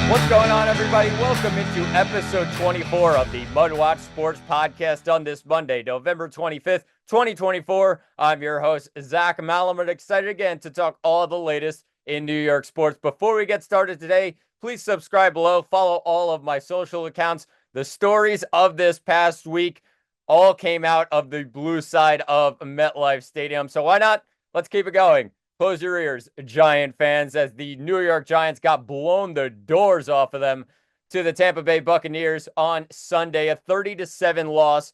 What's going on, everybody? Welcome into episode 24 of the MudWatch Sports Podcast on this Monday, November 25th, 2024. I'm your host, Zach Mallam, and excited again to talk all the latest in New York sports. Before we get started today, please subscribe below, follow all of my social accounts. The stories of this past week all came out of the blue side of MetLife Stadium, so why not? Let's keep it going. Close your ears, Giant fans, as the New York Giants got blown the doors off of them to the Tampa Bay Buccaneers on Sunday. A 30-7 loss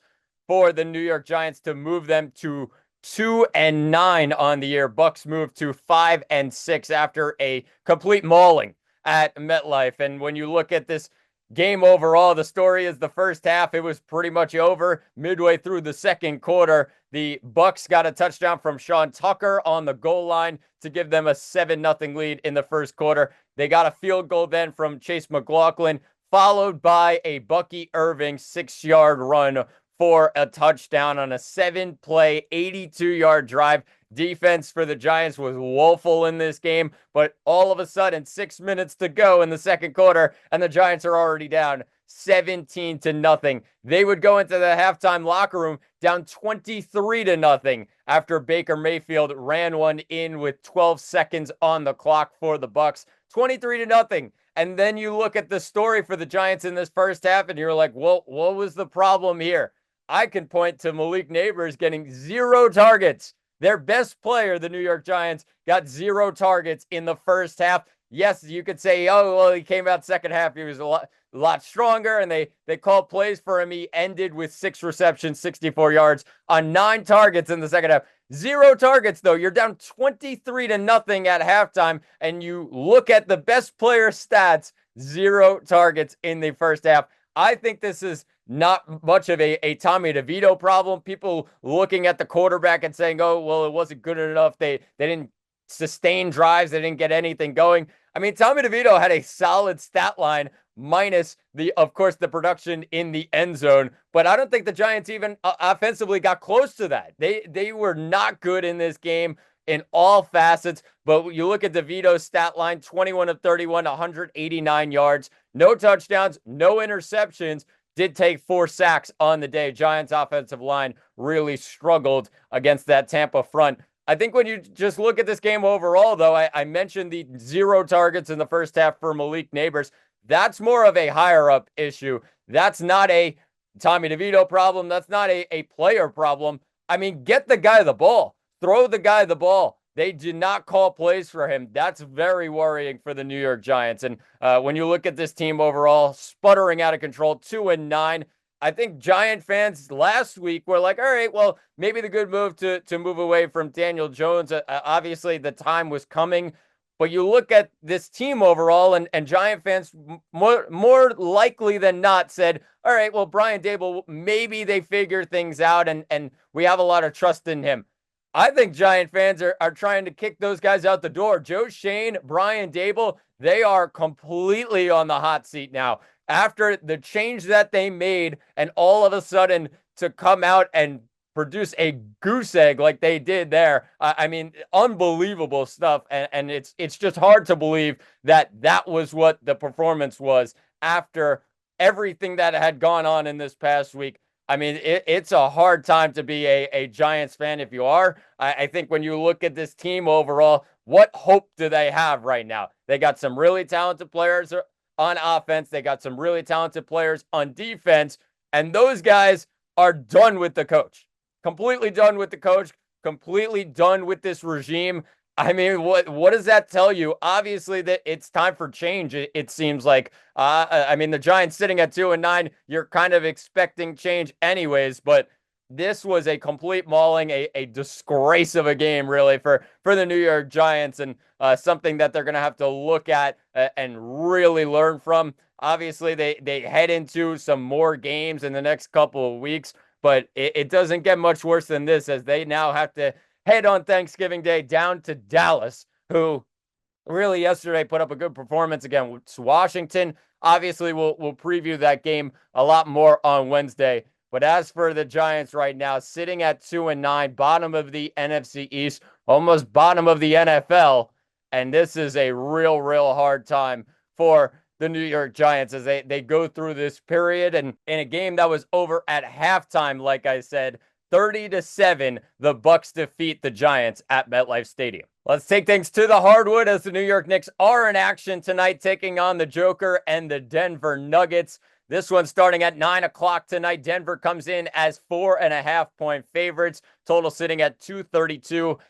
for the New York Giants to move them to 2-9 on the year. Bucs moved to 5-6 after a complete mauling at MetLife. And when you look at this game overall, the story is the first half, it was pretty much over. Midway through the second quarter, the Bucs got a touchdown from Sean Tucker on the goal line to give them a 7-0 lead in the first quarter. They got a field goal then from Chase McLaughlin, followed by a Bucky Irving 6-yard run for a touchdown on a 7-play, 82-yard drive. Defense for the Giants was woeful in this game, but all of a sudden, 6 minutes to go in the second quarter, and the Giants are already down 17-0. They would go into the halftime locker room down 23-0 after Baker Mayfield ran one in with 12 seconds on the clock for the Bucs. 23-0. And then you look at the story for the Giants in this first half, and you're like, well, what was the problem here? I can point to Malik Neighbors getting 0 targets. Their best player, the New York Giants, got 0 targets in the first half. Yes, you could say, oh, well, he came out second half. He was a lot stronger, and they called plays for him. He ended with 6 receptions, 64 yards on 9 targets in the second half. 0 targets, though. You're down 23-0 at halftime, and you look at the best player stats, 0 targets in the first half. I think this is not much of a Tommy DeVito problem. People looking at the quarterback and saying, oh, well, it wasn't good enough. They didn't sustain drives. They didn't get anything going. I mean, Tommy DeVito had a solid stat line minus of course, the production in the end zone. But I don't think the Giants even offensively got close to that. They were not good in this game in all facets. But you look at DeVito's stat line, 21 of 31, 189 yards, no touchdowns, no interceptions. Did take 4 sacks on the day. Giants offensive line really struggled against that Tampa front. I think when you just look at this game overall, though, I mentioned the 0 targets in the first half for Malik Neighbors. That's more of a higher-up issue. That's not a Tommy DeVito problem. That's not a player problem. I mean, get the guy the ball. Throw the guy the ball. They did not call plays for him. That's very worrying for the New York Giants. And when you look at this team overall, sputtering out of control, 2-9. I think Giant fans last week were like, all right, well, maybe the good move to move away from Daniel Jones. Obviously, the time was coming. But you look at this team overall, and Giant fans more likely than not said, all right, well, Brian Daboll, maybe they figure things out, and we have a lot of trust in him. I think Giant fans are trying to kick those guys out the door. Joe Schoen, Brian Daboll, they are completely on the hot seat now. After the change that they made, and all of a sudden to come out and produce a goose egg like they did there, I mean, unbelievable stuff. And it's just hard to believe that was what the performance was after everything that had gone on in this past week. I mean, it's a hard time to be a Giants fan if you are. I think when you look at this team overall, what hope do they have right now? They got some really talented players on offense. They got some really talented players on defense. And those guys are done with the coach. Completely done with the coach. Completely done with this regime. I mean, what does that tell you? Obviously, that it's time for change, it seems like. I mean, the Giants sitting at 2-9, you're kind of expecting change anyways, but this was a complete mauling, a disgrace of a game, really, for the New York Giants, and something that they're going to have to look at and really learn from. Obviously, they head into some more games in the next couple of weeks, but it doesn't get much worse than this, as they now have to head on Thanksgiving Day down to Dallas, who really yesterday put up a good performance against Washington. Obviously, we'll preview that game a lot more on Wednesday. But as for the Giants right now, sitting at 2-9, bottom of the NFC East, almost bottom of the NFL, and this is a real hard time for the New York Giants as they go through this period. And in a game that was over at halftime, like I said, 30-7, the Bucs defeat the Giants at MetLife Stadium. Let's take things to the hardwood as the New York Knicks are in action tonight, taking on the Joker and the Denver Nuggets. This one starting at 9 o'clock tonight. Denver comes in as 4.5-point favorites. Total sitting at 232.5.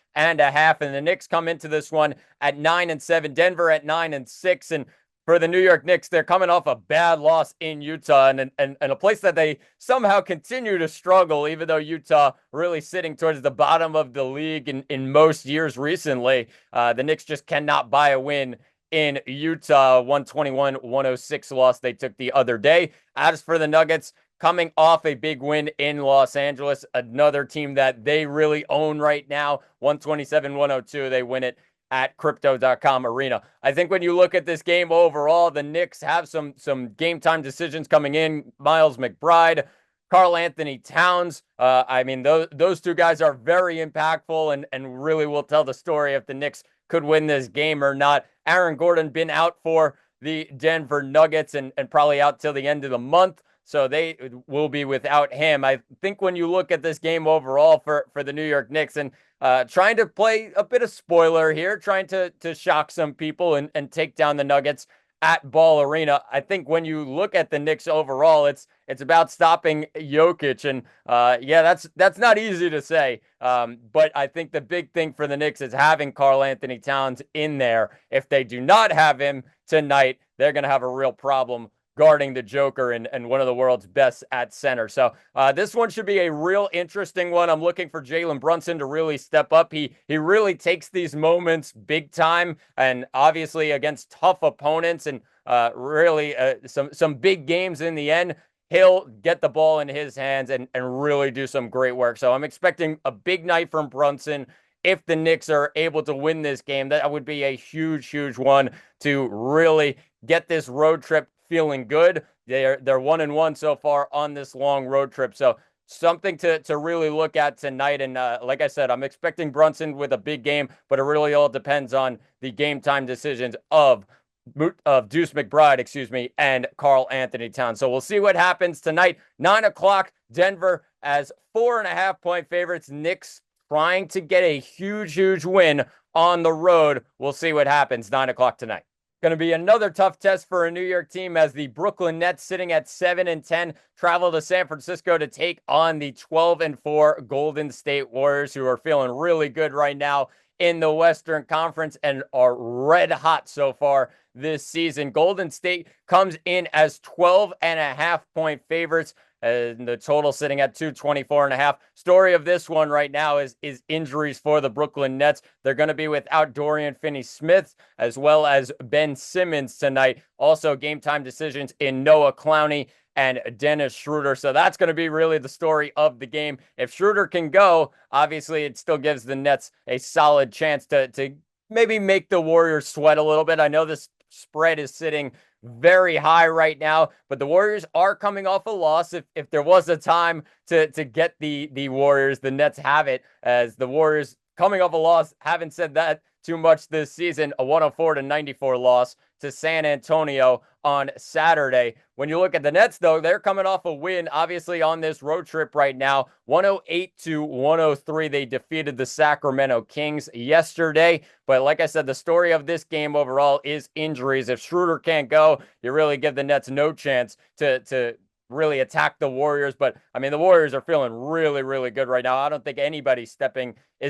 And the Knicks come into this one at 9-7. Denver at 9-6. And for the New York Knicks, they're coming off a bad loss in Utah and a place that they somehow continue to struggle, even though Utah really sitting towards the bottom of the league in most years recently. The Knicks just cannot buy a win in Utah. 121-106 loss they took the other day. As for the Nuggets, coming off a big win in Los Angeles, another team that they really own right now, 127-102. They win it at Crypto.com Arena. I think when you look at this game overall, the Knicks have some game time decisions coming in. Miles McBride, Karl Anthony Towns. Those two guys are very impactful and really will tell the story if the Knicks could win this game or not. Aaron Gordon been out for the Denver Nuggets and probably out till the end of the month, so they will be without him. I think when you look at this game overall for the New York Knicks, and trying to play a bit of spoiler here, trying to shock some people and take down the Nuggets at Ball Arena. I think when you look at the Knicks overall, it's about stopping Jokic, and that's not easy to say. But I think the big thing for the Knicks is having Karl Anthony Towns in there. If they do not have him tonight, they're going to have a real problem guarding the Joker and one of the world's best at center. So this one should be a real interesting one. I'm looking for Jalen Brunson to really step up. He really takes these moments big time, and obviously against tough opponents and really some big games in the end, he'll get the ball in his hands and really do some great work. So I'm expecting a big night from Brunson. If the Knicks are able to win this game, that would be a huge, huge one to really get this road trip feeling good. They're 1-1 so far on this long road trip. So something to really look at tonight. And like I said, I'm expecting Brunson with a big game, but it really all depends on the game time decisions of Deuce McBride, and Karl Anthony Towns. So we'll see what happens tonight. 9 o'clock, Denver as 4.5-point favorites. Knicks trying to get a huge, huge win on the road. We'll see what happens 9 o'clock tonight. Going to be another tough test for a New York team as the Brooklyn Nets, sitting at 7-10, travel to San Francisco to take on the 12-4 Golden State Warriors, who are feeling really good right now in the Western Conference and are red hot so far this season. Golden State comes in as 12.5-point favorites. The total sitting at 224.5. Story of this one right now is injuries for the Brooklyn Nets. They're going to be without Dorian Finney-Smith as well as Ben Simmons tonight. Also game time decisions in Noah Clowney and Dennis Schroeder. So that's going to be really the story of the game. If Schroeder can go, obviously it still gives the Nets a solid chance to maybe make the Warriors sweat a little bit. I know this spread is sitting very high right now, but the Warriors are coming off a loss. If there was a time to get the Warriors, the Nets have it, as the Warriors coming off a loss. Haven't said that too much this season. A 104-94 loss to San Antonio on Saturday. When you look at the Nets, though, they're coming off a win, obviously, on this road trip right now. 108-103. They defeated the Sacramento Kings yesterday. But like I said, the story of this game overall is injuries. If Schroeder can't go, you really give the Nets no chance to really attack the Warriors. But I mean, the Warriors are feeling really, really good right now. I don't think anybody is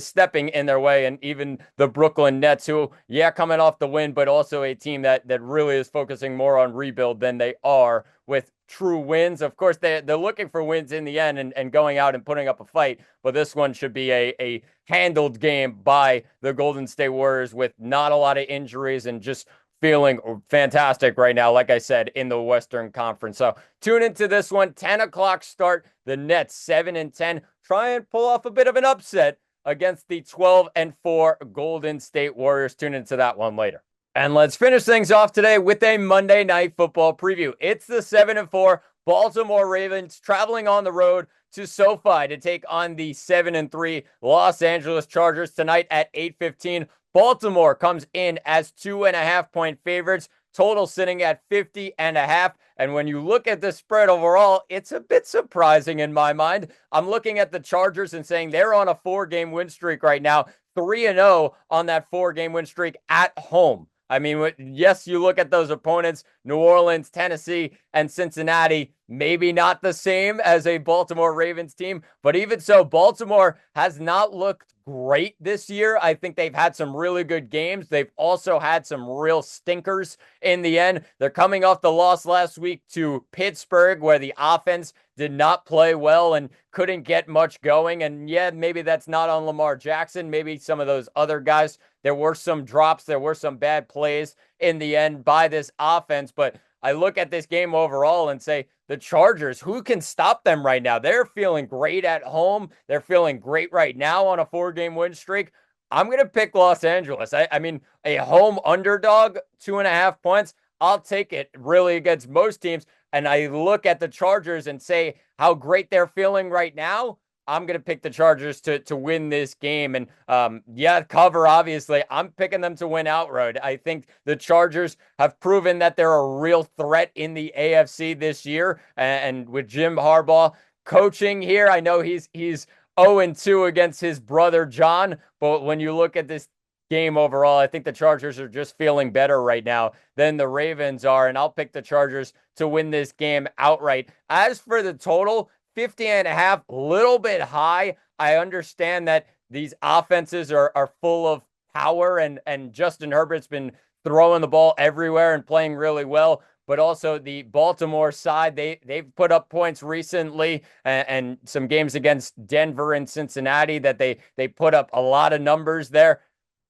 stepping in their way. And even the Brooklyn Nets, who, coming off the win, but also a team that really is focusing more on rebuild than they are with true wins. Of course, they're looking for wins in the end and going out and putting up a fight. But this one should be a handled game by the Golden State Warriors with not a lot of injuries and just feeling fantastic right now, like I said, in the Western Conference. So tune into this one. 10 o'clock start. The Nets 7-10. Try and pull off a bit of an upset against the 12-4 Golden State Warriors. Tune into that one later. And let's finish things off today with a Monday Night Football preview. It's the 7-4 Baltimore Ravens traveling on the road to SoFi to take on the 7-3 Los Angeles Chargers tonight at 8:15. Baltimore comes in as 2.5-point favorites. Total sitting at 50.5. And when you look at the spread overall, it's a bit surprising in my mind. I'm looking at the Chargers and saying they're on a 4-game win streak right now, 3-0 on that 4-game win streak at home. I mean, yes, you look at those opponents, New Orleans, Tennessee, and Cincinnati, maybe not the same as a Baltimore Ravens team, but even so, Baltimore has not looked great this year. I think they've had some really good games. They've also had some real stinkers in the end. They're coming off the loss last week to Pittsburgh, where the offense did not play well and couldn't get much going. And yeah, maybe that's not on Lamar Jackson. Maybe some of those other guys. There were some drops. There were some bad plays in the end by this offense. But I look at this game overall and say, the Chargers, who can stop them right now? They're feeling great at home. They're feeling great right now on a 4-game win streak. I'm going to pick Los Angeles. I mean, a home underdog, 2.5 points. I'll take it really against most teams. And I look at the Chargers and say how great they're feeling right now. I'm going to pick the Chargers to win this game. And cover, obviously. I'm picking them to win outright. I think the Chargers have proven that they're a real threat in the AFC this year. And with Jim Harbaugh coaching here, I know he's 0-2 against his brother John. But when you look at this game overall, I think the Chargers are just feeling better right now than the Ravens are. And I'll pick the Chargers to win this game outright. As for the total, 50.5, a little bit high. I understand that these offenses are full of power, and Justin Herbert's been throwing the ball everywhere and playing really well. But also the Baltimore side, they've put up points recently, and some games against Denver and Cincinnati that they put up a lot of numbers there.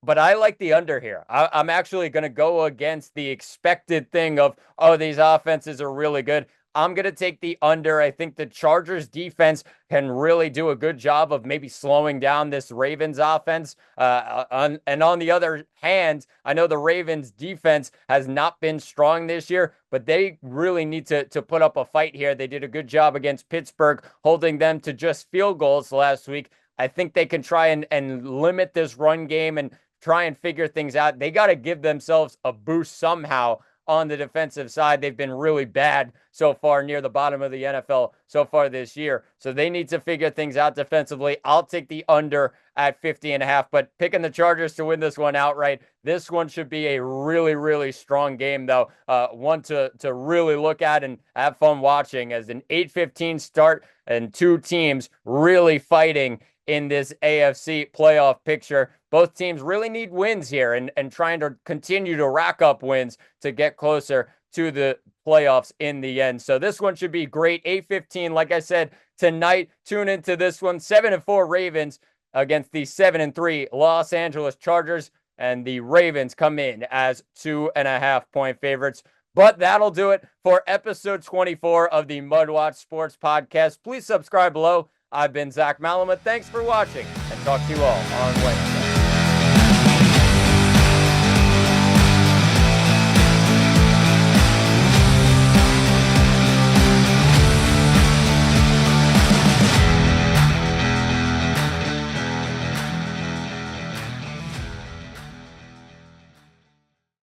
But I like the under here. I'm actually going to go against the expected thing of, these offenses are really good. I'm going to take the under. I think the Chargers defense can really do a good job of maybe slowing down this Ravens offense. And on the other hand, I know the Ravens defense has not been strong this year, but they really need to put up a fight here. They did a good job against Pittsburgh, holding them to just field goals last week. I think they can try and limit this run game and try and figure things out. They got to give themselves a boost somehow on the defensive side. They've been really bad so far, near the bottom of the NFL so far this year. So they need to figure things out defensively. I'll take the under at 50.5, but picking the Chargers to win this one outright. This one should be a really, really strong game, though. One to really look at and have fun watching, as an 8:15 start and two teams really fighting in this AFC playoff picture. Both teams really need wins here and trying to continue to rack up wins to get closer to the playoffs in the end. So this one should be great. 8:15, like I said, tonight. Tune into this one. 7-4 Ravens against the 7-3 Los Angeles Chargers. And the Ravens come in as 2.5-point favorites. But that'll do it for episode 24 of the MudWatch Sports Podcast. Please subscribe below. I've been Zach Malamud. Thanks for watching, and talk to you all on Wednesday.